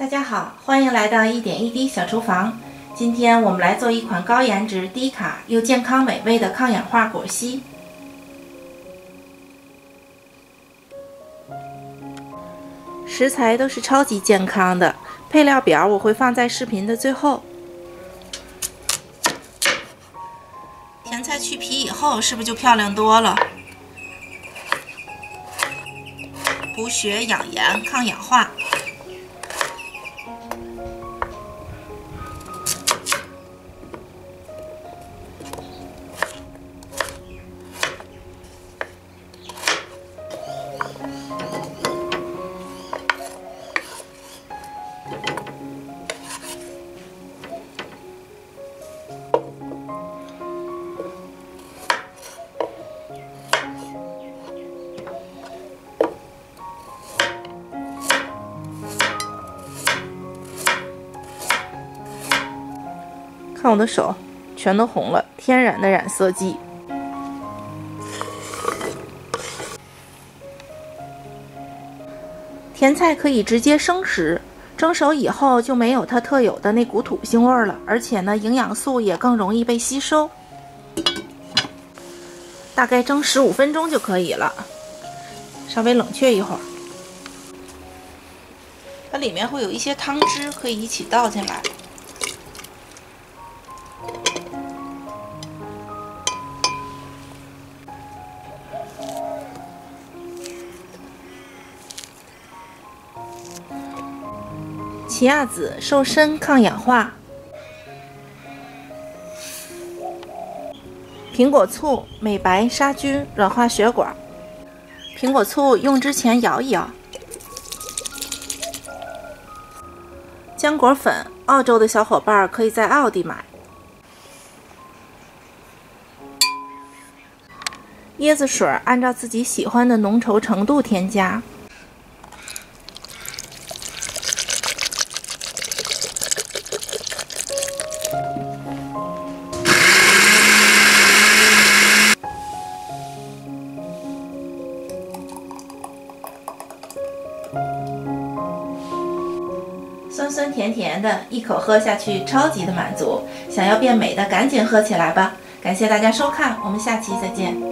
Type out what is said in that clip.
大家好，欢迎来到一点一滴小厨房。今天我们来做一款高颜值、低卡又健康美味的抗氧化果昔。食材都是超级健康的，配料表我会放在视频的最后。甜菜去皮以后，是不是就漂亮多了？补血、养颜、抗氧化。看我的手，全都红了，天然的染色剂。甜菜可以直接生食，蒸熟以后就没有它特有的那股土腥味了，而且呢，营养素也更容易被吸收。大概蒸15分钟就可以了，稍微冷却一会儿。它里面会有一些汤汁，可以一起倒进来。奇亚籽瘦身抗氧化，苹果醋美白杀菌软化血管。苹果醋用之前摇一摇。浆果粉，澳洲的小伙伴可以在奥迪买。椰子水按照自己喜欢的浓稠程度添加。酸酸甜甜的，一口喝下去超级的满足。想要变美的赶紧喝起来吧！感谢大家收看，我们下期再见。